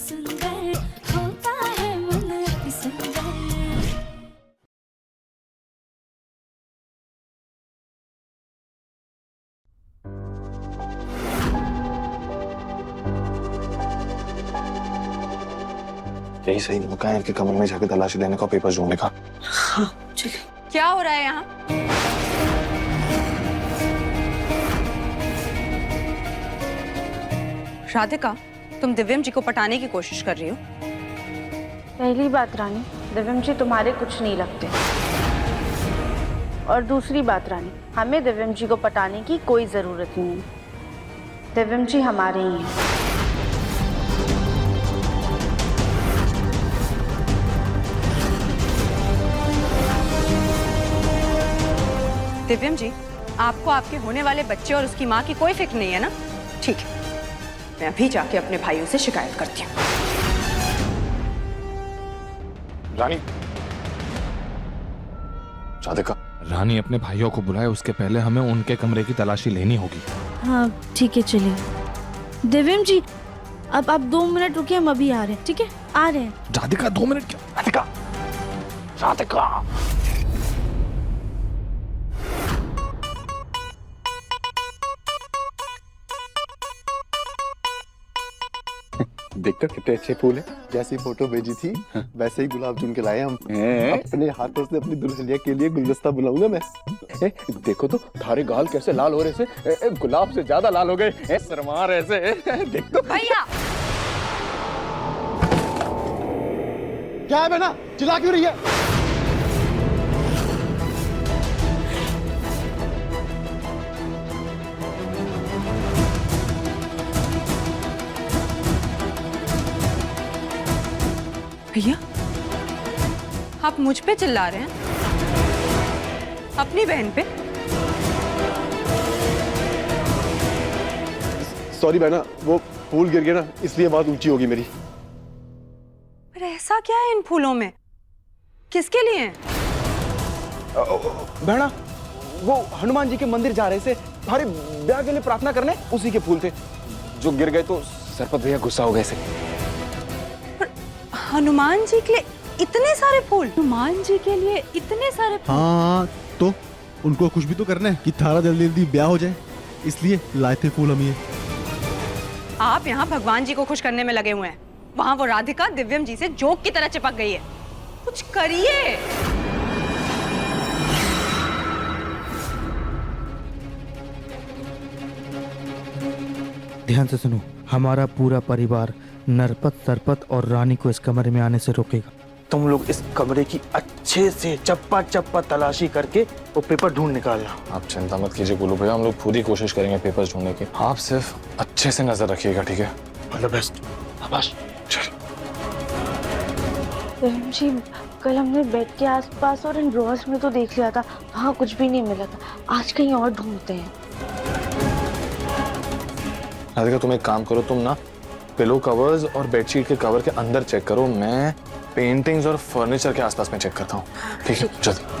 सुंदर होता है मन अति सुंदर। यही सही मौका है इनके कमरे में जाके तलाशी लेने का, पेपर्स ढूंढने का। हाँ चलिए। क्या हो रहा है यहाँ? राधिका, तुम दिव्यम जी को पटाने की कोशिश कर रही हो? पहली बात रानी, दिव्यम जी तुम्हारे कुछ नहीं लगते। और दूसरी बात रानी, हमें दिव्यम जी को पटाने की कोई जरूरत नहीं है। दिव्यम जी हमारे ही हैं। दिव्यम जी, आपको आपके होने वाले बच्चे और उसकी माँ की कोई फिक्र नहीं है ना? ठीक है, मैं अभी जाके अपने भाइयों से शिकायत करती हूँ। रानी, राधिका, रानी अपने भाइयों को बुलाए, उसके पहले हमें उनके कमरे की तलाशी लेनी होगी। हाँ ठीक है चलिए। दिव्यम जी अब आप 2 मिनट रुकिए, हम अभी आ रहे हैं। ठीक है, आ रहे हैं। राधिका 2 मिनट क्या? राधिका, राधिका। देखकर कितने अच्छे फूल है, जैसी फोटो भेजी थी वैसे ही गुलाब चुन के लाए हम। अपने हाथों से अपनी दुल्हनिया के लिए गुलदस्ता बुलाऊंगा मैं। देखो तो थारे गाल कैसे लाल हो रहे से, गुलाब से ज्यादा लाल हो गए, शर्मा रहे से। देख तो भैया, क्या है बहना, चिल्ला क्यों रही है? भैया, आप मुझ पे चिल्ला रहे हैं? अपनी बहन पे? सॉरी बहना, वो फूल गिर गया ना, इसलिए बात ऊंची होगी मेरी। पर ऐसा क्या है इन फूलों में? किसके लिए हैं? बहना, वो हनुमान जी के मंदिर जा रहे थे, हमारे ब्याह के लिए प्रार्थना करने, उसी के फूल थे जो गिर गए, तो सरपत भैया गुस्सा हो गए से। हनुमान जी के लिए इतने सारे फूल? हनुमान जी के लिए इतने सारे फूल? हाँ तो उनको खुश भी तो करना है कि थारा जल्दी जल्दी ब्याह हो जाए, इसलिए लाए थे फूल हम ये। आप यहाँ भगवान जी को खुश करने में लगे हुए हैं, वहाँ वो राधिका दिव्यम जी से जोक की तरह चिपक गई है। कुछ करिए। ध्यान से सुनो, हमारा पूरा परिवार नरपत, सरपत और रानी को इस कमरे में आने से रोकेगा। तुम लोग इस कमरे की अच्छे से चप्पा चप्पा तलाशी करके वो पेपर ढूंढ निकालना। आप चिंता मत कीजिए गोलू भैया, हम लोग पूरी कोशिश करेंगे पेपर्स ढूंढने की। आप सिर्फ अच्छे से नजर रखिएगा, ठीक है? All the best. शाबाश। दिव्यम जी, कल हमने बेड के आसपास और इन ड्रॉर्स में तो देख लिया था, वहाँ कुछ भी नहीं मिला था। आज कहीं और ढूंढते हैं। राधिका, तुम एक काम करो, तुम ना पिलो कवर्स और बेडशीट के कवर के अंदर चेक करो, मैं पेंटिंग्स और फर्नीचर के आसपास में चेक करता हूँ। ठीक है, जल्दी।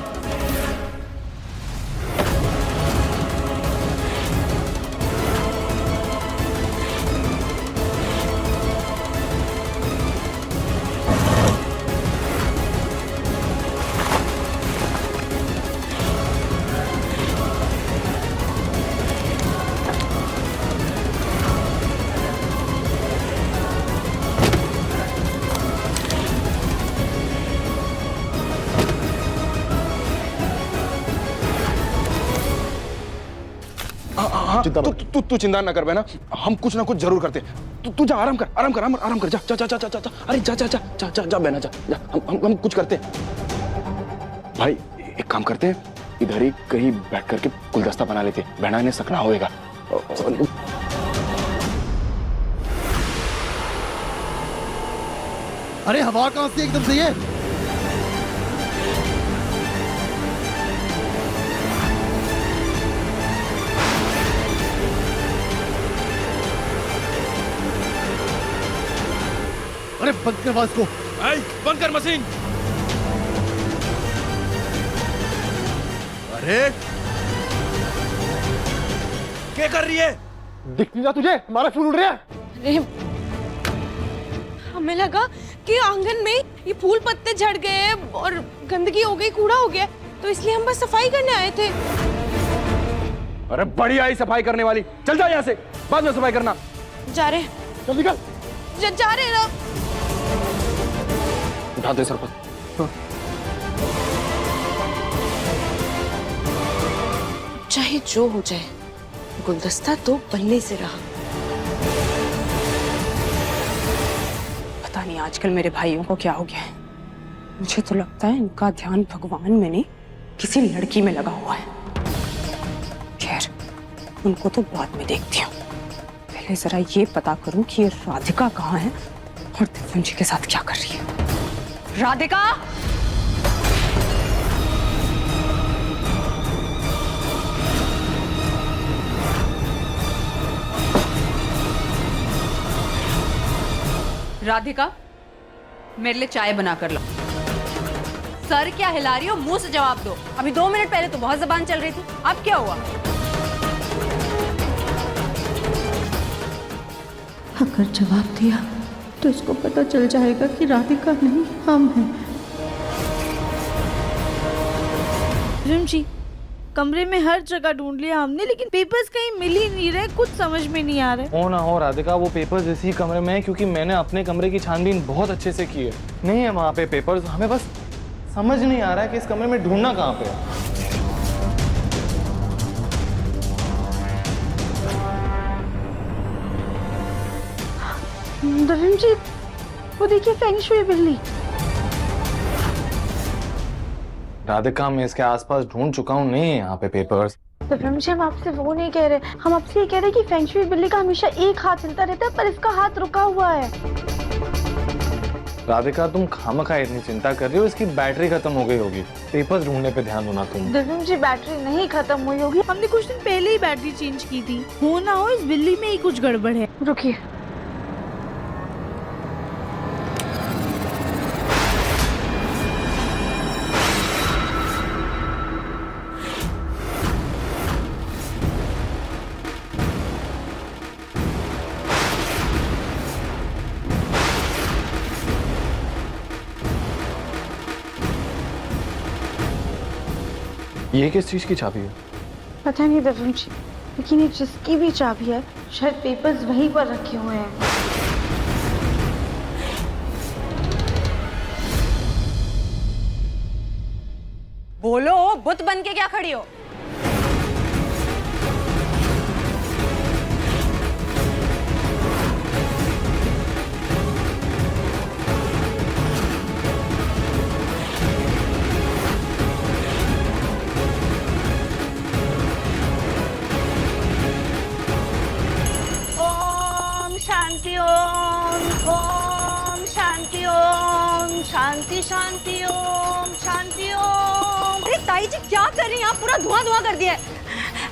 तू चिंता ना कर बहना, हम कुछ ना कुछ जरूर करते। तू जा, आराम कर, आराम कर, आराम कर। जा जा जा जा जा जा, अरे जा जा जा जा जा जा बहना, जा जा। हम कुछ करते भाई। एक काम करते हैं, इधर ही कहीं बैठ करके गुलदस्ता बना लेते, बहना ने सकना होएगा। अरे हवा कहां से एकदम से ये? अरे बंद कर आवाज को। बंद कर मशीन। अरे क्या कर रही है? दिख नहीं रहा तुझे? हमारा फूल उड़ रहा है। अरे हमें लगा कि आंगन में ये फूल पत्ते झड़ गए और गंदगी हो गई, कूड़ा हो गया, तो इसलिए हम बस सफाई करने आए थे। अरे बड़ी आई सफाई करने वाली, चल जा यहाँ से, बाद में सफाई करना। जा रहे, चल निकल। जा रहे ना। उठा दे सरपंच। चाहे जो हो जाए, गुलदस्ता तो बनने से रहा। पता नहीं आजकल मेरे भाइयों को क्या हो गया है। मुझे तो लगता है इनका ध्यान भगवान में नहीं किसी लड़की में लगा हुआ है। खैर, उनको तो बाद में देखती हूँ। पहले जरा ये पता करूं कि ये राधिका कहाँ है और दिव्यम जी के साथ क्या कर रही है। राधिका! राधिका, मेरे लिए चाय बना कर लो। सर क्या हिला रही हो, मुंह से जवाब दो। अभी 2 मिनट पहले तो बहुत जबान चल रही थी, अब क्या हुआ? अगर जवाब दिया तो इसको पता चल जाएगा कि राधिका नहीं हम हैं। दिव्यम जी, कमरे में हर जगह ढूंढ लिया हमने, लेकिन पेपर्स कहीं मिल ही नहीं रहे, कुछ समझ में नहीं आ रहा है। हो ना हो राधिका, वो पेपर्स इसी कमरे में है, क्योंकि मैंने अपने कमरे की छानबीन बहुत अच्छे से की है। नहीं है वहाँ पे पेपर्स, हमें बस समझ नहीं आ रहा है कि इस कमरे में ढूंढना कहाँ पे है। दिव्यम जी, वो देखिए फेंग शुई बिल्ली। राधिका, मैं इसके आसपास ढूंढ चुका हूँ, नहीं है यहाँ पे पेपर्स। दिव्यम जी, हम आपसे वो नहीं कह रहे, हम आपसे ये कह रहे कि फेंग शुई बिल्ली का हमेशा एक हाथ हिलता रहता है, पर इसका हाथ रुका हुआ है। राधिका, तुम खामखा इतनी चिंता कर रही हो, इसकी बैटरी खत्म हो गई होगी। पेपर्स ढूंढने पे ध्यान दो ना तुम। दिव्यम जी, बैटरी नहीं खत्म हुई होगी, हमने कुछ दिन पहले ही बैटरी चेंज की थी। हो ना हो इस बिल्ली में ही कुछ गड़बड़ है। रुकिए। ये किस चीज की चाबी है? पता नहीं दिव्यम जी, लेकिन ये जिसकी भी चाबी है, शायद पेपर्स वहीं पर रखे हुए हैं। बोलो, बुत बन के क्या खड़ी हो? शांति ओम शांति ओम, शांति शांति ओम, शांति ओम। अरे ताई जी क्या कर रही हैं आप? पूरा धुआं धुआं कर दिया है।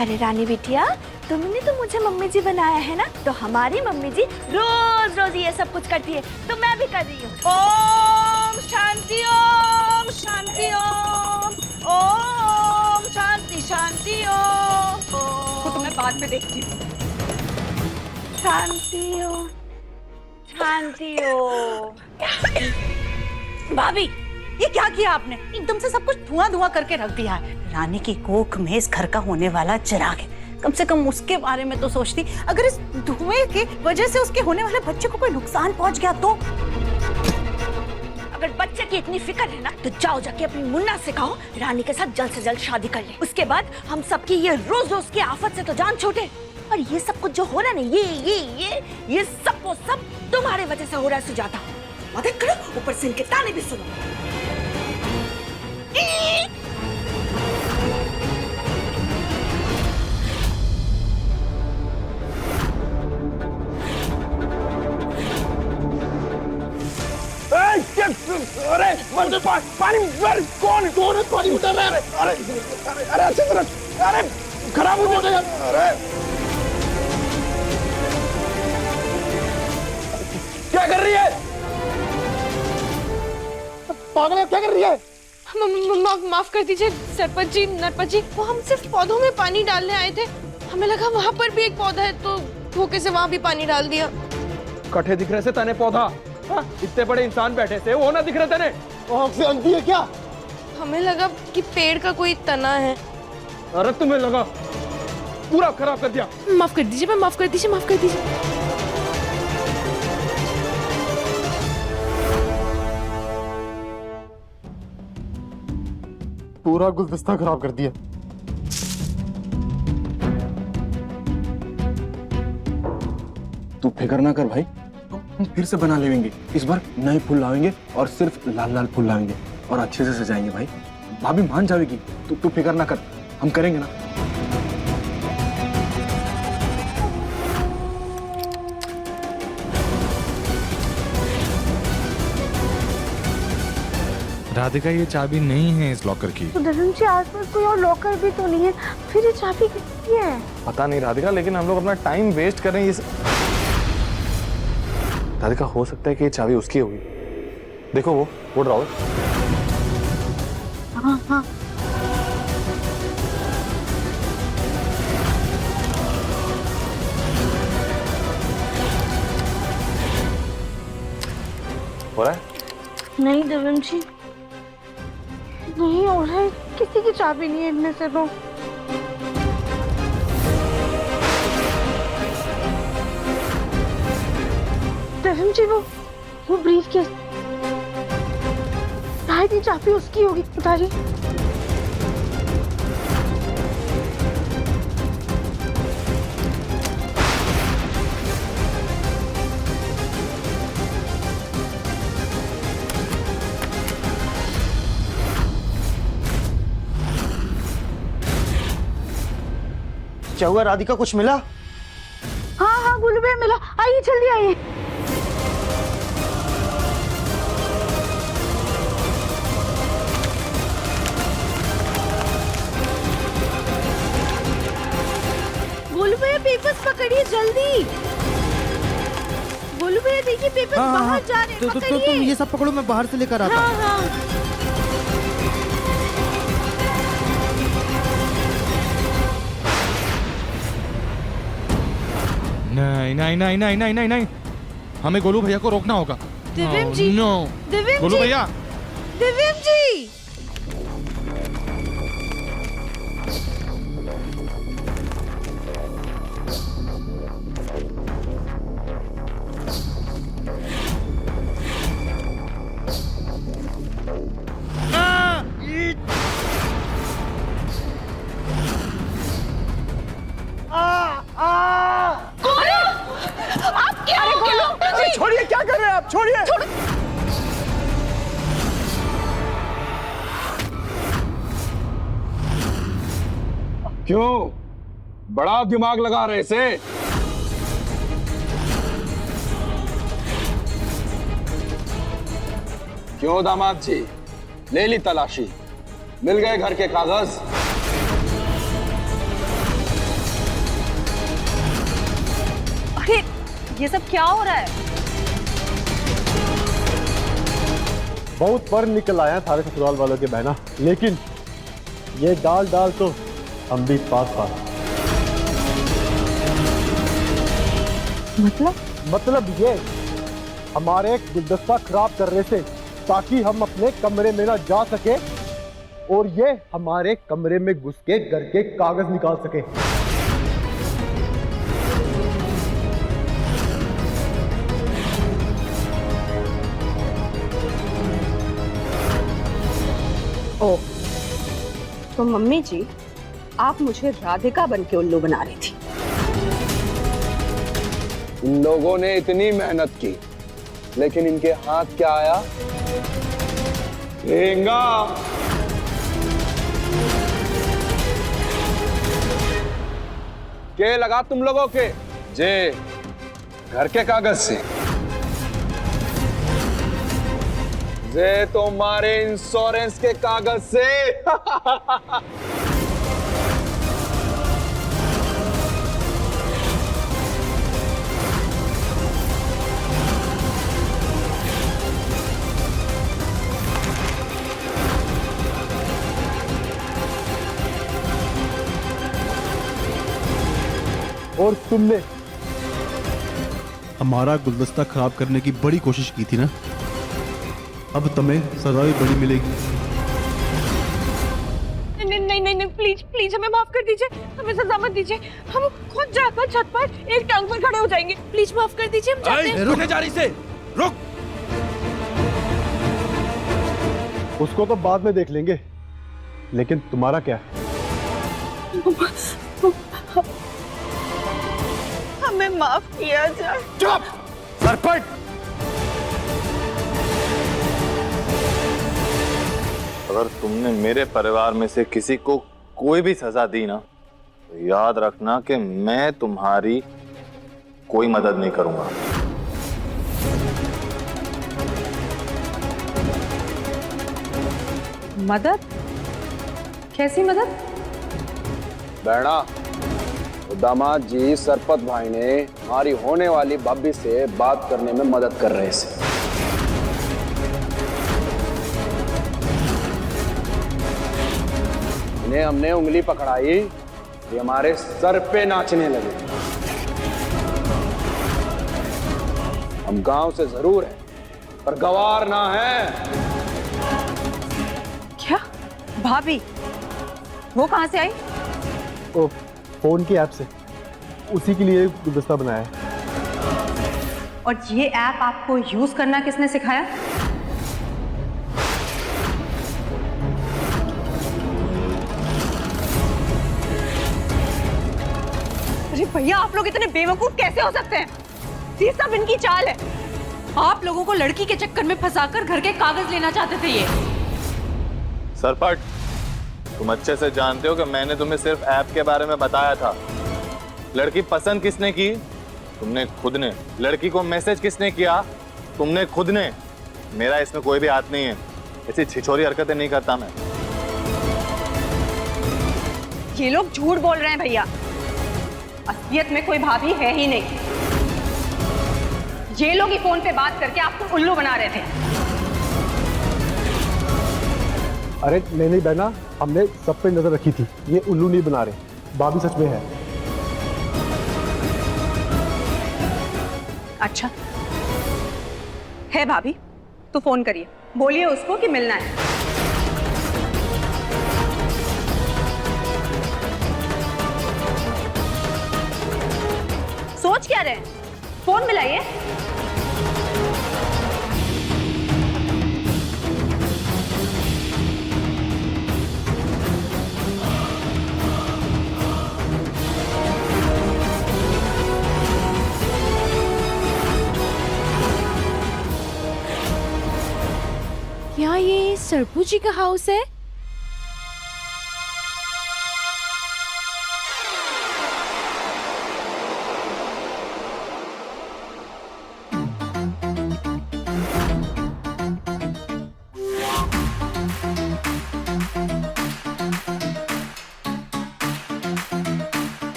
अरे रानी बिटिया, तुमने तो मुझे मम्मी जी बनाया है ना, तो हमारी मम्मी जी रोज रोज ये सब कुछ करती है, तो मैं भी कर रही हूँ। ओम शांति ओम, शांति ओम, ओम शांति शांति ओम। वो तो मैं बाद में देखती हूँ। शांति ओम, शांति ओम। भाभी, ये क्या किया आपने? एकदम से सब कुछ धुआं धुआं करके रख दिया है। रानी की कोख में इस घर का होने वाला चिराग है, कम से कम उसके बारे में तो सोचती। अगर इस धुएं की वजह से उसके होने वाले बच्चे को कोई नुकसान पहुंच गया तो? अगर बच्चे की इतनी फिक्र है ना, तो जाओ जाके अपनी मुन्ना से कहो रानी के साथ जल्द से जल्द शादी कर ले। उसके बाद हम सबकी ये रोज रोज की आफत से तो जान छूटे। और ये सब कुछ जो हो रहा है ना, ये सब वो सब तुम्हारे वजह से हो रहा है सुजाता। मदद करो, ऊपर से इनके ताने भी सुनो। अरे पानी कौन पानी उतर रहा है? अरे अच्छी तरह, अरे खराब हो जाएगा। अरे क्या कर रही है? पागल है, क्या कर रही है? माफ कर दीजिए सरपंच जी, नरपत जी, वो हम सिर्फ पौधों में पानी डालने आए थे। हमें लगा वहाँ पर भी एक पौधा है, तो धोखे से वहाँ भी पानी डाल दिया। कट्ठे दिख रहे से तने पौधा, हाँ, इतने बड़े इंसान बैठे थे, वो ना दिख रहे तेरे? आँख से अंधी है क्या? हमें लगा कि पेड़ का कोई तना है। अरे तुम्हें लगा, पूरा खराब कर दिया। माफ कर दीजिए, मैं माफ कर दीजिए, माफ कर दीजिए। पूरा गुलदस्ता खराब कर दिया। तू फिक्र ना कर भाई, हम फिर से बना लेंगे। इस बार नए फूल लाएंगे और सिर्फ लाल लाल फूल लाएंगे और अच्छे से सजाएंगे भाई। भाभी मान जाएगी, तू फिक्र ना कर, हम करेंगे ना। राधिका ये चाबी नहीं है इस लॉकर की। तो धर्म जी आसपास कोई और लॉकर भी तो नहीं है, फिर ये चाबी किसकी है? पता नहीं राधिका, लेकिन हम लोग अपना टाइम वेस्ट कर रहे हैं। राधिका हो सकता है कि ये चाबी उसकी होगी। देखो वो ड्रॉवर। हाँ हाँ हो रहा है? नहीं देवम जी, नहीं हो रहा है। किसी की चाबी नहीं है इनमें से तो। देवम जी वो ब्रीफ केस, शायद ये चाबी उसकी होगी। उतारी। क्या हुआ राधिका, कुछ मिला? हाँ हाँ गुल्लू भैया मिला, आइए जल्दी आइए। गोलू भैया पेपर्स पकड़िए जल्दी। गोलू भैया देखिए पेपर्स बाहर जा रहे हैं, पकड़िए। तुम ये सब पकड़ो, मैं बाहर से लेकर आता हूँ। हाँ हाँ नहीं नहीं नहीं नहीं नहीं नहीं नहीं, हमें गोलू भैया को रोकना होगा। दिव्यम जी, नो दिव्यम गोलू जी, भैया, दिव्यम जी। छोड़िए, क्या कर रहे हैं आप? छोड़िए। क्यों बड़ा दिमाग लगा रहे से? क्यों दामाद जी, ले ली तलाशी, मिल गए घर के कागज? अरे ये सब क्या हो रहा है? बहुत पर निकल आया थारे ससुराल वालों के बहना, लेकिन ये डाल तो हम भी पास। मतलब ये हमारे गुलदस्ता खराब करने से, ताकि हम अपने कमरे में ना जा सके और ये हमारे कमरे में घुस के घर के कागज निकाल सके। ओ, तो मम्मी जी आप मुझे राधिका बन के उल्लू बना रही थी। इन लोगों ने इतनी मेहनत की, लेकिन इनके हाथ क्या आया? ठेंगा। के लगा तुम लोगों के जे घर के कागज से, जे तुम्हारे इंश्योरेंस के कागज से। और तुमने हमारा गुलदस्ता खराब करने की बड़ी कोशिश की थी ना, अब तुम्हें सजा भी बड़ी मिलेगी। नहीं नहीं नहीं नहीं, प्लीज प्लीज हमें माफ कर दीजिए, हमें सजा मत दीजिए। हम खुद जाकर छत पर एक टांग पर खड़े हो जाएंगे। प्लीज माफ कर दीजिए, हम जाते हैं। रुक जा रही से, रुक। उसको तो बाद में देख लेंगे, लेकिन तुम्हारा क्या? हमें माफ किया जाए। चुप सरपट। अगर तुमने मेरे परिवार में से किसी को कोई भी सजा दी ना, तो याद रखना कि मैं तुम्हारी कोई मदद नहीं करूंगा। मदद? कैसी मदद? बहना, दामाद जी सरपत भाई ने हमारी होने वाली भाभी से बात करने में मदद कर रहे थे। इन्हें हमने उंगली पकड़ाई, ये हमारे सर पे नाचने लगे। हम गांव से जरूर हैं, पर गवार ना हैं। क्या? भाभी? वो कहां से आई? ओ, फोन की ऐप से, उसी के लिए गुलदस्ता बनाया है। और ये ऐप आपको यूज करना किसने सिखाया? अरे भैया, आप लोग इतने बेवकूफ कैसे हो सकते हैं? ये सब इनकी चाल है। आप लोगों को लड़की के चक्कर में फंसाकर घर के कागज लेना चाहते थे ये। सरपट, तुम अच्छे से जानते हो कि मैंने तुम्हें सिर्फ ऐप के बारे में बताया था। लड़की पसंद किसने की? तुमने खुद ने। लड़की को मैसेज किसने किया? तुमने खुद ने। मेरा इसमें कोई भी हाथ नहीं है। ऐसी छिछोरी हरकतें नहीं करता मैं। ये लोग झूठ बोल रहे हैं भैया। असलियत में कोई भाभी है ही नहीं। ये लोग ही फोन पे बात करके आपको उल्लू बना रहे थे। अरे नहीं बहना, हमने सब पे नजर रखी थी। ये उल्लू नहीं बना रहे, भाभी सच में है। अच्छा है भाभी, तो फोन करिए, बोलिए उसको कि मिलना है। सोच क्या रहे हैं? फोन मिलाइए। क्या ये सरपू जी का हाउस है?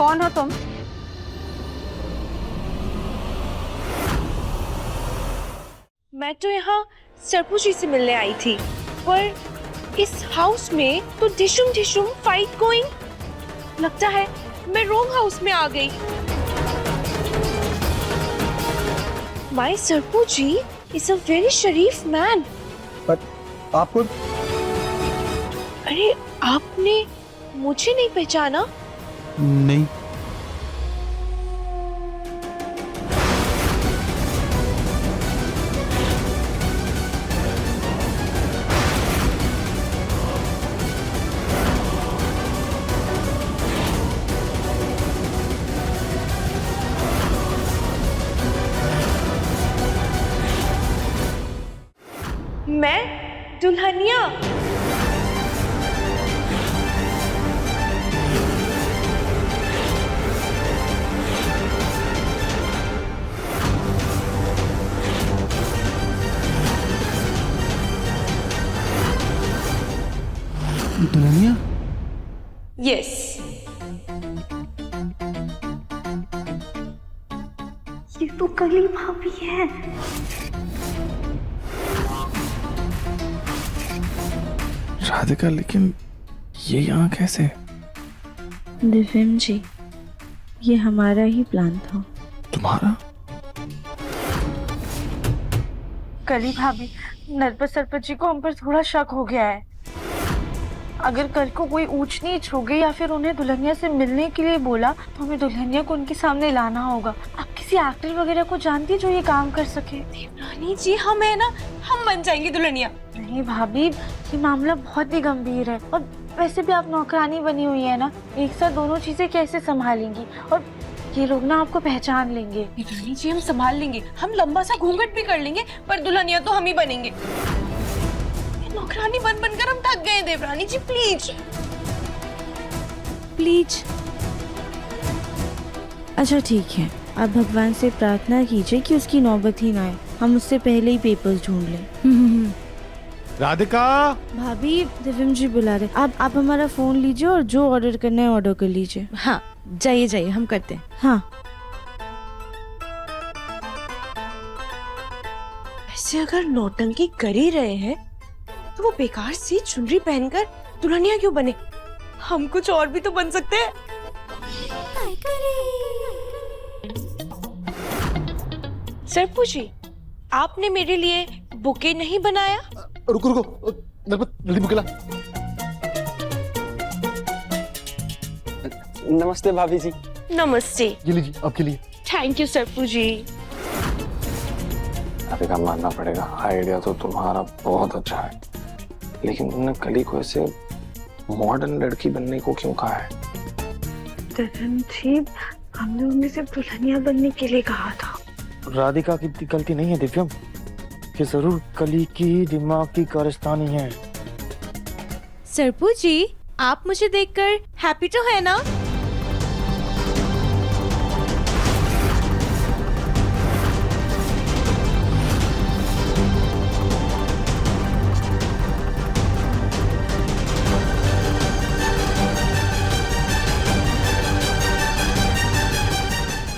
कौन हो तुम? मैं तो यहाँ सरपू जी से मिलने आई थी, पर इस हाउस में तो ढिशुम ढिशुम फाइट गोइंग। लगता है मैं रॉन्ग हाउस में आ गई। My Sarpu ji, is a very शरीफ मैन। बट आपको अरे आपने मुझे नहीं पहचाना? नहीं। मैं दुल्हनिया? दुल्हनिया? यस। ये तो कली भाभी है। राधिका, लेकिन ये यहाँ कैसे? दिव्यम जी, ये हमारा ही प्लान था। तुम्हारा? कली भाभी, नरपत सरपत जी को हम पर थोड़ा शक हो गया है। अगर कल को कोई ऊंच नीच हो गई या फिर उन्हें दुल्हनिया से मिलने के लिए बोला तो हमें दुल्हनिया को उनके सामने लाना होगा। आप किसी एक्टर वगैरह को जानती है जो ये काम कर सके? रानी जी, हम है ना, हम बन जाएंगे दुल्हनिया। नहीं भाभी, ये मामला बहुत ही गंभीर है और वैसे भी आप नौकरानी बनी हुई है ना, एक साथ दोनों चीजें कैसे संभालेंगी? और ये लोग ना आपको पहचान लेंगे। रानी जी, हम संभाल लेंगे, हम लंबा सा घूंघट भी कर लेंगे, पर दुल्हनिया तो हम ही बनेंगे। नौकरानी बन बनकर हम थक गए। देवरानी जी प्लीज प्लीज। अच्छा ठीक है, आप भगवान से प्रार्थना कीजिए कि उसकी नौबत ही ना आए, हम उससे पहले ही पेपर्स ढूंढ लें। राधिका! भाभी, दिव्यम जी बुला रहे। आप हमारा फोन लीजिए और जो ऑर्डर करना है ऑर्डर कर लीजिए। हाँ, जाइए जाइए, हम करते हैं। हाँ। ऐसे अगर नौटंकी कर ही रहे हैं तो वो बेकार सी चुनरी पहनकर दुल्हनिया क्यों बने? हम कुछ और भी तो बन सकते हैं। सरपू जी, आपने मेरे लिए बुके नहीं बनाया? रुको रुको, नरपत जल्दी बुके ला। नमस्ते भाभी जी। नमस्ते। ये लीजिए आपके लिए। थैंक यू सरपू जी। राधिका, मानना पड़ेगा, आइडिया तो तुम्हारा बहुत अच्छा है, लेकिन तुमने कली को ऐसे मॉडर्न लड़की बनने को क्यों कहा है? जी, हमने उन्हें सिर्फ दुल्हनिया बनने के लिए कहा था। राधिका की गलती नहीं है दिव्यम, कि जरूर कली की दिमाग की कारस्तानी है। सरपू जी, आप मुझे देखकर हैप्पी तो है ना?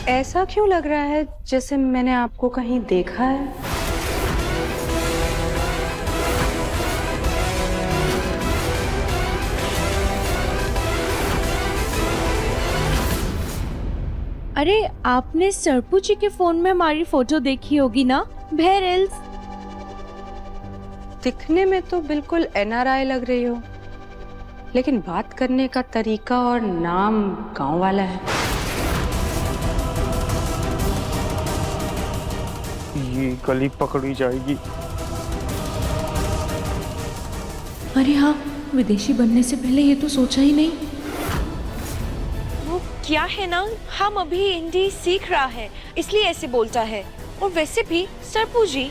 ऐसा क्यों लग रहा है जैसे मैंने आपको कहीं देखा है? अरे आपने सरपू जी के फोन में हमारी फोटो देखी होगी ना? Where else? दिखने में तो बिल्कुल NRI लग रही हो, लेकिन बात करने का तरीका और नाम गांव वाला है। ये कली पकड़ी जाएगी। अरे हाँ, विदेशी बनने से पहले ये तो सोचा ही नहीं। वो क्या है ना, हम अभी हिंदी सीख रहा है इसलिए ऐसे बोलता है। और वैसे भी सरपू जी,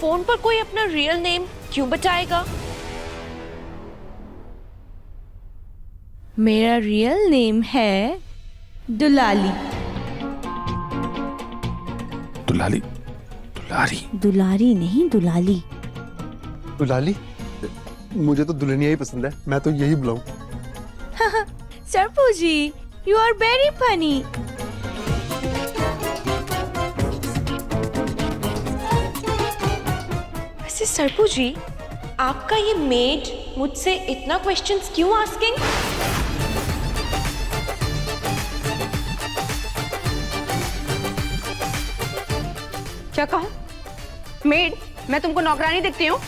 फोन पर कोई अपना रियल नेम क्यों बताएगा? मेरा रियल नेम है दुलाली। दुलाली? दुलारी? दुलारी नहीं, दुलाली। दुलाली? मुझे तो दुल्हनिया ही पसंद है, मैं तो यही बुलाऊं। सरपू जी, यू आर वेरी फनी। वैसे सरपू जी, आपका ये मेड मुझसे इतना क्वेश्चंस क्यों आस्किंग? क्या कहा? मेड, मैं तुमको नौकरानी दिखती हूँ?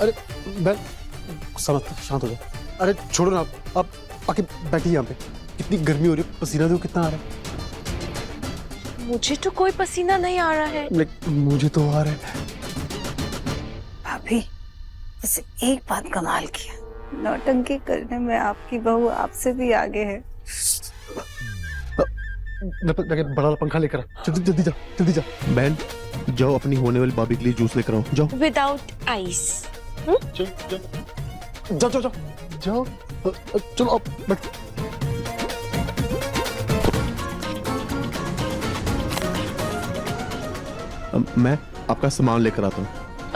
अरे बहन समझ, शांत हो जाओ। अरे छोड़ो ना, आप आके बैठिए यहाँ पे। कितनी गर्मी हो रही है, पसीना देखो कितना आ रहा है। मुझे तो कोई पसीना नहीं आ रहा है। लेकिन मुझे तो आ रहा है। भाभी, बस एक बात कमाल किया, नौटंकी करने में आपकी बहू आपसे भी आगे है। बड़ा वाला पंखा लेकर आ, जल्दी जल्दी जा, जल्दी जा। बहन जाओ, अपनी होने वाली भाभी के लिए जूस लेकर आओ, जाओ। Without ice. जाओ जाओ जाओ जाओ, चलो आप बैठ। मैं आपका सामान लेकर आता हूँ।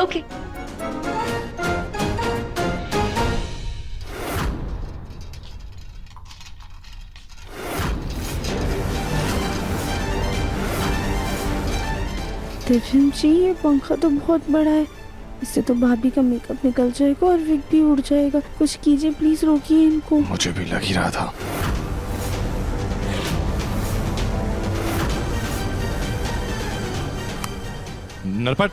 ओके। दिव्यम जी, ये पंखा तो बहुत बड़ा है, इससे तो भाभी का मेकअप निकल जाएगा और विग भी उड़ जाएगा। कुछ कीजिए प्लीज, रोकिए इनको। मुझे भी लग ही रहा था। नरपट,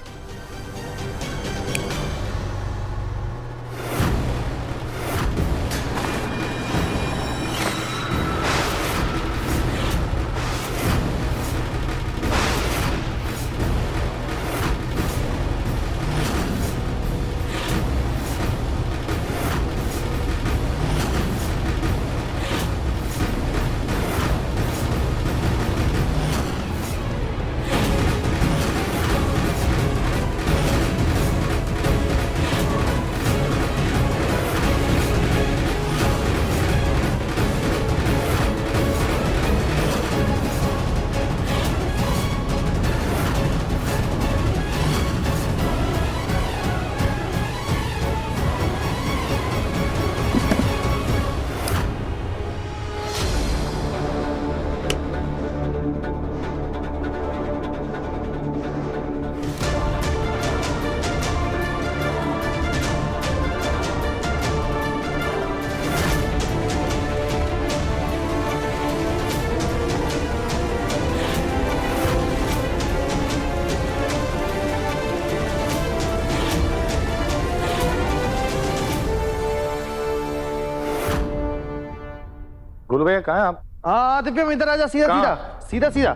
गुरु भैया कहाँ हैं आप? हाँ दिव्यम, इधर आजा, सीधा सीधा सीधा सीधा।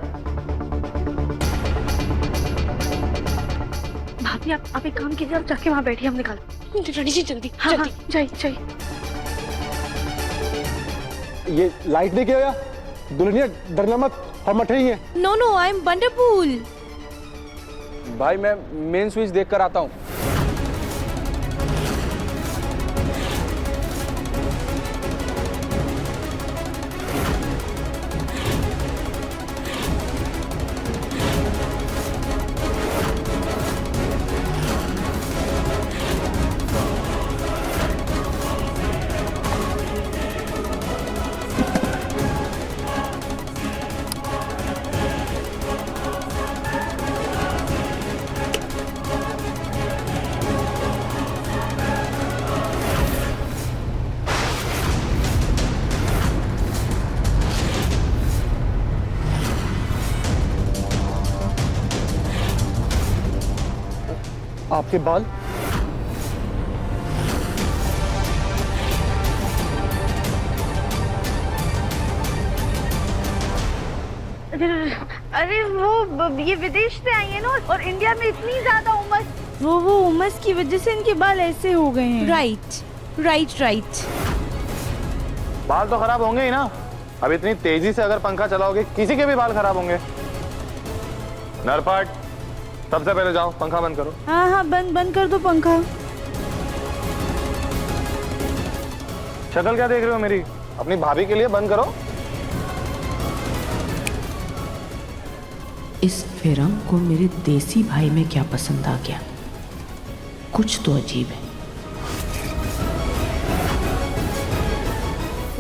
भाभी आप एक काम कीजिए, आप जाके वहाँ बैठिए, हम निकाल। जी जल्दी। हाँ हाँ, जाइए जाइए। ये लाइट नहीं किया, दुल्हनिया डरना मत, हम मठ रही है। No no, I am wonderful. भाई मैं मेन स्विच देख कर आता हूँ। आपके बाल अरे वो ये विदेश से आई है ना, और इंडिया में इतनी ज्यादा उमस, वो उमस की वजह से इनके बाल ऐसे हो गए हैं। राइट। बाल तो खराब होंगे ही ना। अब इतनी तेजी से अगर पंखा चलाओगे, किसी के भी बाल खराब होंगे। नरपट, सबसे पहले जाओ पंखा बंद करो। हाँ हाँ, बंद कर दो पंखा। शक्ल क्या देख रहे हो मेरी? अपनी भाभी के लिए बंद करो। इस फिरंग को मेरे देसी भाई में क्या पसंद आ गया? कुछ तो अजीब है।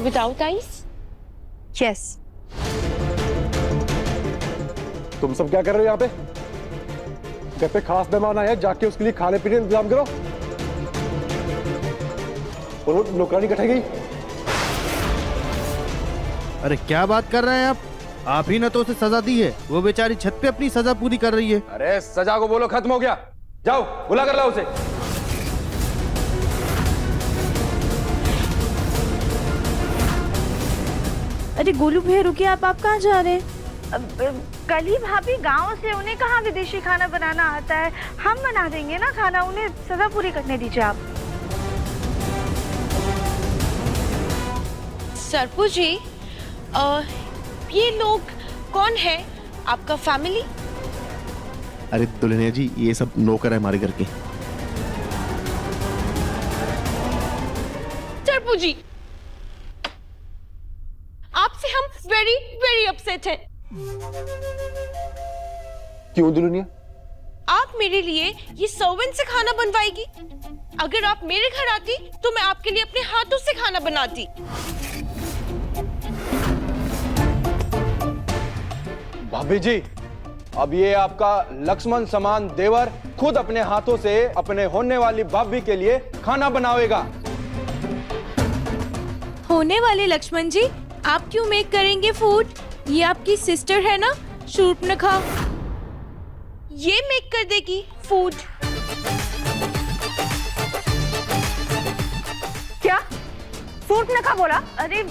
Without ice? यस। तुम सब क्या कर रहे हो यहाँ पे? घर पे खास मेहमान आया है, जाके उसके लिए खाने पीने इंतजाम करो। और वो नौकरानी कट गई। अरे क्या बात कर रहे हैं आप? आप ही ने तो उसे सजा दी है, वो बेचारी छत पे अपनी सजा पूरी कर रही है। अरे सजा को बोलो खत्म हो गया, जाओ बुला कर लाओ उसे। अरे गोलू भैया रुकिए, आप कहाँ जा रहे हैं? कल ही भाभी गांव से, उन्हें कहाँ विदेशी खाना बनाना आता है, हम बना देंगे ना खाना, उन्हें सजा पूरी करने दीजिए आप। सरपू जी, ये लोग कौन है? आपका फैमिली? अरे दुल्हनिया जी, ये सब नौकर है हमारे घर के। सरपू जी, आपसे हम वेरी वेरी अपसेट हैं। क्यों दुल्हनिया? आप मेरे लिए ये सर्वेंट से खाना बनवाएगी? अगर आप मेरे घर आती तो मैं आपके लिए अपने हाथों से खाना बनाती। भाभी जी, अब ये आपका लक्ष्मण समान देवर खुद अपने हाथों से अपने होने वाली भाभी के लिए खाना बनावेगा। होने वाले लक्ष्मण जी, आप क्यों मेक करेंगे फूड? ये आपकी सिस्टर है ना, शूर्पणखा, ये मेक कर देगी फूड। क्या शूर्पणखा बोला? अरे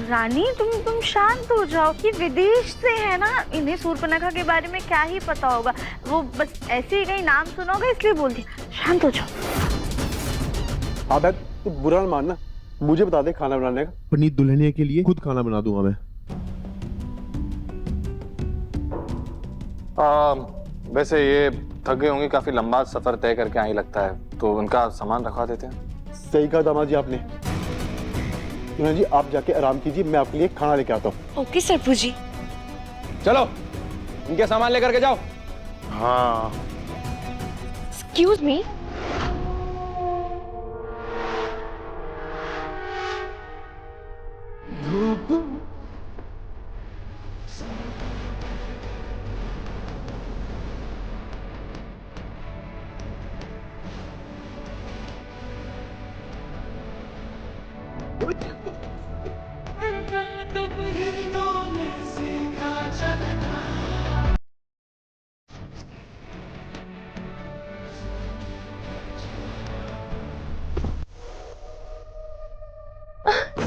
रानी, तुम शांत हो जाओ। कि विदेश से है ना, इन्हें शूर्पणखा के बारे में क्या ही पता होगा, वो बस ऐसे ही कहीं नाम सुना होगा इसलिए बोल दिया। शांत हो जाओ। हाँ बैठ, तू बुरा न मानना, मुझे बता दे खाना बनाने का। अपनी दुल्हनिया के लिए खुद खाना बना दूंगा मैं। वैसे ये थक गई होंगी, काफी लंबा सफर तय करके आई लगता है, तो उनका सामान रखवा देते हैं। सही कहा दामाद जी आपने। जी आप जाके आराम कीजिए, मैं आपके लिए खाना लेके आता हूँ। ओके सरपू जी। चलो इनके सामान लेकर के जाओ। हाँ। Excuse me,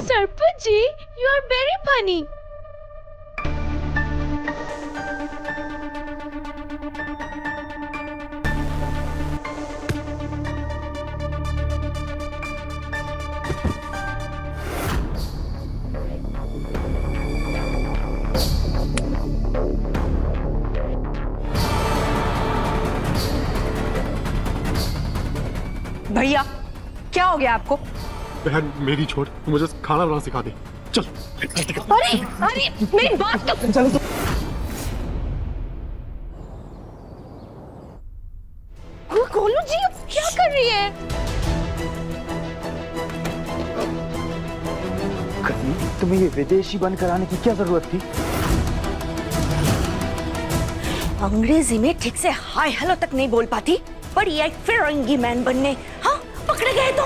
Sarpu ji, you are very funny. भैया क्या हो गया आपको? बहन मेरी छोड़, तू मुझे खाना बनाना सिखा दे। चल। अरे अरे मेरी बात तो चलो तो। गोलू जी, अब क्या कर रही है? तुम्हें ये विदेशी बन कराने की क्या जरूरत थी? अंग्रेजी में ठीक से हाय हेलो तक नहीं बोल पाती, पर ये फिरंगी मैन बनने हाँ पकड़े गए तो।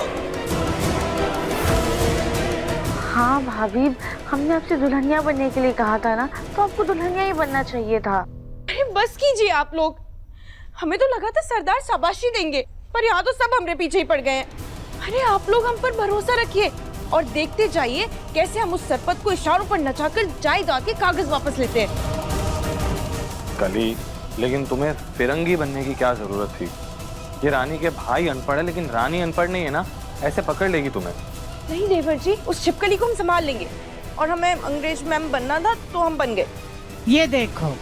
हाँ भाभी, हमने आपसे दुल्हनिया बनने के लिए कहा था ना, तो आपको दुल्हनिया ही बनना चाहिए था। अरे बस कीजिए आप लोग, हमें तो लगा था सरदार शाबाशी देंगे, पर यहाँ तो सब हमरे पीछे ही पड़ गए हैं। अरे आप लोग हम पर भरोसा रखिए और देखते जाइए कैसे हम उस सरपत को इशारों पर नचाकर जायदाद के कागज वापस लेते हैं। कली, लेकिन तुम्हें फिरंगी बनने की क्या जरूरत थी? ये रानी के भाई अनपढ़ है, लेकिन रानी अनपढ़ नहीं है ना, ऐसे पकड़ लेगी तुम्हें। नहीं देवर जी, उस छिपकली को हम संभाल लेंगे, और हमें अंग्रेज मैम बनना था तो हम बन गए। ये देखो।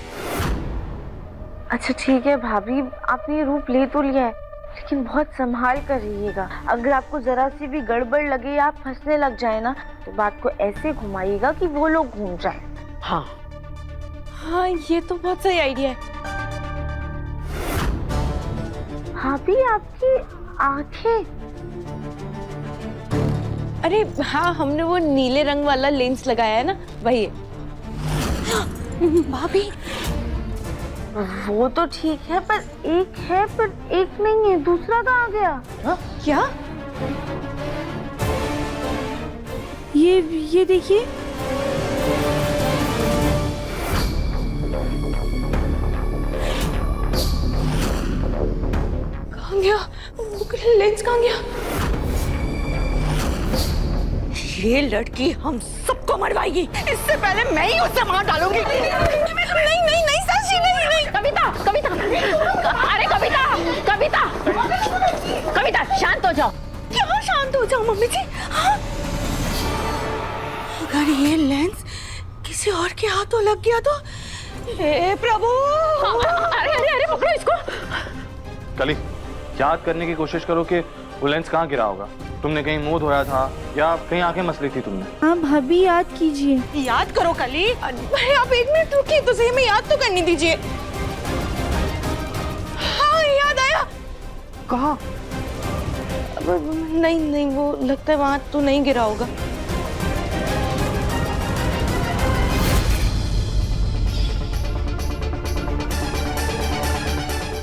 अच्छा ठीक है भाभी, आपने ये रूप ले तो लिया है, लेकिन बहुत संभाल कर रहिएगा। अगर आपको जरा सी भी गड़बड़ लगे या आप फंसने लग जाए ना, तो बात को ऐसे घुमाइएगा कि वो लोग घूम जाए। हाँ हाँ, ये तो बहुत सही आइडिया है। भाभी आपकी आंखें। अरे हाँ, हमने वो नीले रंग वाला लेंस लगाया है ना, वही है। भाभी वो तो ठीक है, पर एक नहीं है, दूसरा कहाँ गया? हा? क्या? ये देखिए। कहाँ गया? लेंस कहाँ गया? ये लड़की हम सबको मरवाएगी। इससे पहले मैं ही उसे मार डालूंगी। नहीं नहीं नहीं साक्षी, नहीं नहीं। कविता, कविता, अरे कविता, कविता, कविता शांत हो जाओ। क्या शांत हो जाओ मम्मी जी? हाँ? अगर ये लेंस किसी और के हाथों लग गया तो हे प्रभु। अरे अरे अरे पकड़ो इसको। कली, याद करने की कोशिश करो कि वो लेंस कहाँ गिरा होगा। तुमने कहीं मुंह धोया था या कहीं आंखें मसली थी तुमने? हाँ भाभी, याद कीजिए। याद करो कली। अरे आप 1 मिनट रुकिए तो सही, मैं याद तो करने दीजिए। हाँ याद आया। कहाँ? नहीं नहीं, वो लगता है वहां तो नहीं गिरा होगा।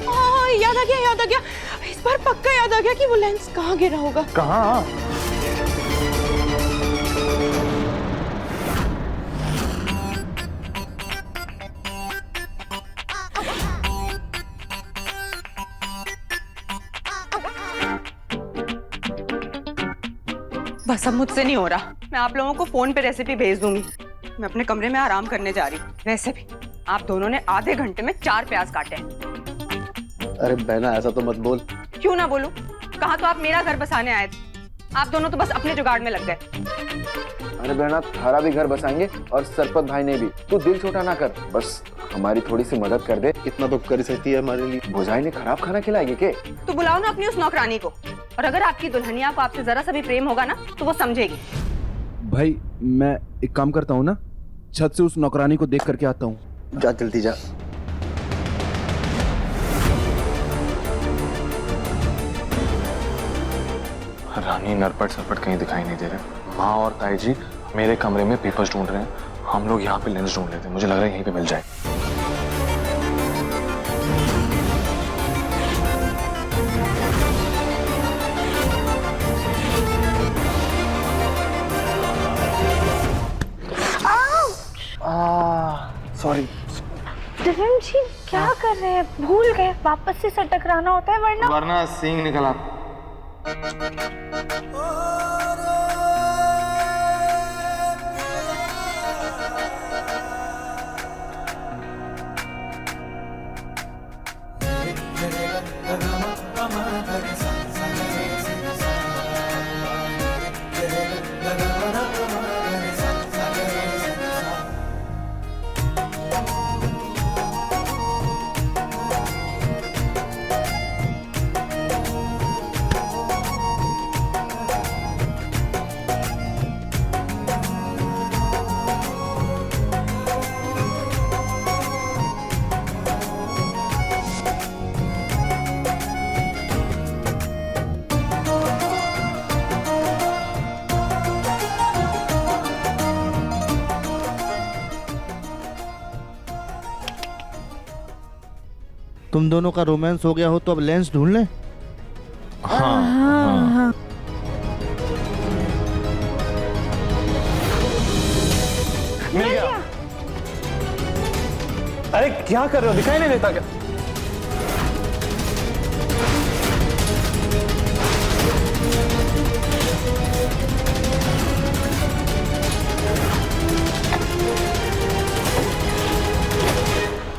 हाँ याद आ गया, याद आ गया। इस बार पक्का याद आ गया कि वो लेंस कहाँ गिरा होगा। कहाँ? बस अब मुझसे नहीं हो रहा। मैं आप लोगों को फोन पे रेसिपी भेज दूंगी। मैं अपने कमरे में आराम करने जा रही हूँ। वैसे भी आप दोनों ने आधे घंटे में 4 प्याज काटे हैं। अरे बहना ऐसा तो मत बोल। क्यों ना बोलूं? कहा तो आप मेरा घर बसाने आए थे। आप दोनों तो बस अपने जुगाड़ में लग गए। अरे बहना, थारा भी घर बसाएंगे और सरपत भाई ने भी। तू दिल छोटा ना कर, बस हमारी थोड़ी सी मदद कर दे। इतना तो कर सकती है हमारे लिए। भुजाई ने खराब खाना खिलाएगी के? तो बुलाओ ना अपनी उस नौकरानी को। और अगर आपकी दुल्हनिया को आपसे जरा सा भी प्रेम होगा ना तो वो समझेगी। भाई मैं एक काम करता हूँ ना, छत से उस नौकरानी को देख करके आता हूँ। जा जल्दी जा। रानी, नरपट सरपट कहीं दिखाई नहीं दे रहे। माँ और ताई जी मेरे कमरे में पेपर्स ढूंढ रहे हैं। हम लोग यहाँ पे लेंस ढूंढ लेते हैं। मुझे लग रहा है यहीं पे मिल जाए। सॉरी। दुल्हन जी क्या कर रहे हैं? भूल गए, वापस से सर टकराना होता है वरना सींग निकला। तुम दोनों का रोमांस हो गया हो तो अब लेंस ढूंढ लें। हाँ। मिल गया। अरे क्या कर रहे हो? दिखाई नहीं देता क्या?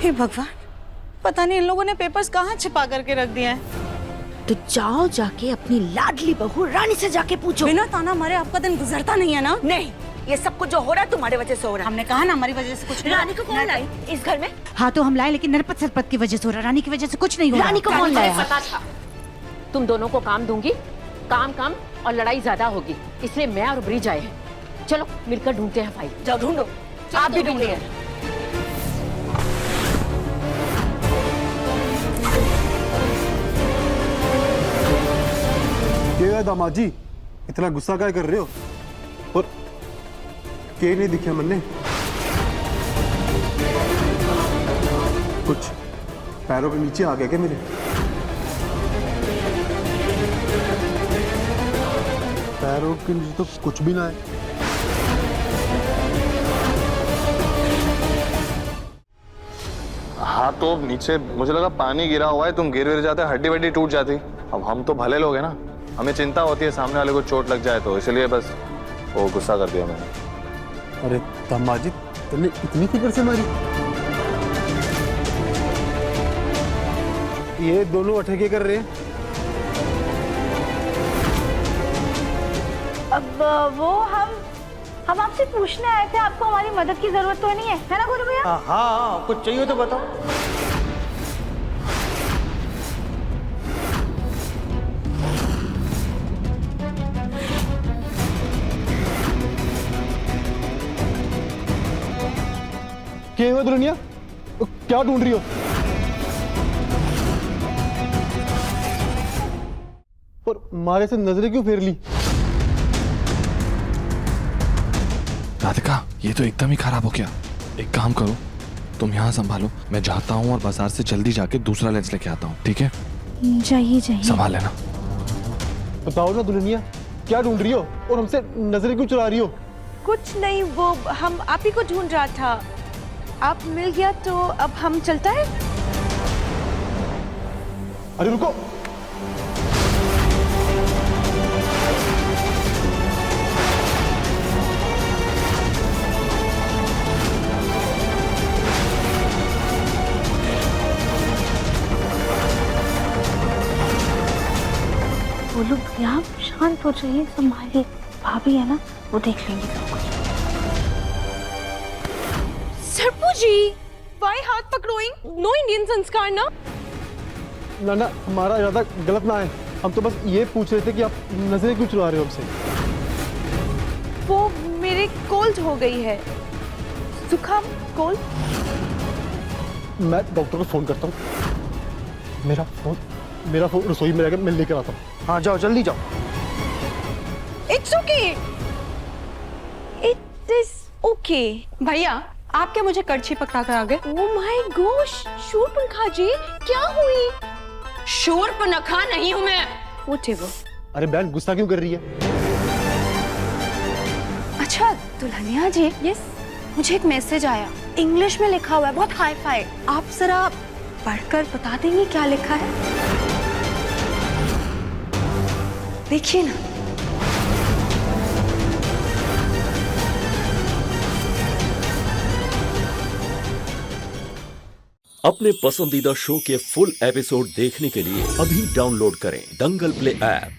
हे भगवान, पता नहीं इन लोगों ने पेपर्स कहाँ छिपा करके रख दिए हैं। तो जाओ जाके अपनी लाडली बहू रानी से जाके पूछो। बिना ताना मारे आपका दिन गुजरता नहीं है ना? नहीं, ये सब कुछ जो हो रहा है तुम्हारे वजह से हो रहा है। हमने कहा ना हमारी वजह से कुछ नहीं। रानी को कौन लाई इस घर में? हाँ तो हम लाए, लेकिन नरपत सरपत की वजह से हो रहा। रानी की वजह से कुछ नहीं हो रहा। रानी को कौन लाया? पता था तुम दोनों को काम दूंगी, काम काम और लड़ाई ज्यादा होगी, इसलिए मैं और ब्रिज आए हैं। चलो मिलकर ढूंढते हैं फाइल। जाओ ढूंढो। आप भी ढूंढिए। क्या दामाद जी, इतना गुस्सा क्या कर रहे हो? और के नहीं दिखे मन्ने? कुछ पैरों के नीचे आ गया क्या मेरे? पैरों के नीचे तो कुछ भी ना है। हाँ तो नीचे मुझे लगा पानी गिरा हुआ है, तुम गिर जाते हड्डी वड्डी टूट जाती। अब हम तो भले लोग हैं ना, हमें चिंता होती है सामने वाले को चोट लग जाए तो, इसलिए बस वो गुस्सा कर दिया मैंने। अरे दामाजी, तुमने इतनी फिक्र से मारी? ये दोनों अठेके कर रहे हैं। अब वो हम आपसे पूछने आए थे, आपको हमारी मदद की जरूरत तो नहीं है ना गुरु भैया? हाँ, कुछ चाहिए तो बताओ। क्या हुआ दुल्हनिया, क्या ढूंढ रही हो? और मारे से नजरें क्यों फेर ली? राधिका, ये तो एकदम ही खराब हो गया। एक काम करो, तुम यहाँ संभालो, मैं जाता हूँ और बाजार से जल्दी जाके दूसरा लेंस लेके आता हूँ, ठीक है? जाइए संभाल लेना। बताओ ना दुल्हनिया, क्या ढूंढ रही हो और हमसे नजरें क्यों चुरा रही हो? कुछ नहीं, वो हम आप ही को ढूंढ रहा था, आप मिल गया तो अब हम चलता है। अरे रुको, बोलो भैया, आप शांत हो जाइए, संभालिए, भाभी है ना, वो देख लेंगे सब कुछ। सरपू जी, why हाथ पकड़ोइंग? नो इंडियन संस्कार ना? ना, हमारा इरादा गलत ना है, हम तो बस ये पूछ रहे थे कि आप नजरें क्यों चुरा रहे हो हमसे? वो मेरे कोल्ड हो गई है, जुकाम, कोल्ड। मैं डॉक्टर को फोन करता हूँ। मेरा फोन रसोई में मैं लेकर आता हूँ। हाँ जाओ, जल्दी जाओ। It's okay. It is okay. भैया, आप क्या मुझे कड़छी पकड़ा कर आ गए? Oh my gosh, शूरपनखा जी, क्या हुई? शूरपनखा नहीं हूँ मैं। Whatever. अरे बहन, गुस्सा क्यों कर रही है? अच्छा दुल्हनिया जी, Yes. मुझे एक मैसेज आया, इंग्लिश में लिखा हुआ है, बहुत हाई फाई। आप जरा पढ़कर बता देंगे क्या लिखा है? देखिए ना। अपने पसंदीदा शो के फुल एपिसोड देखने के लिए अभी डाउनलोड करें दंगल प्ले ऐप।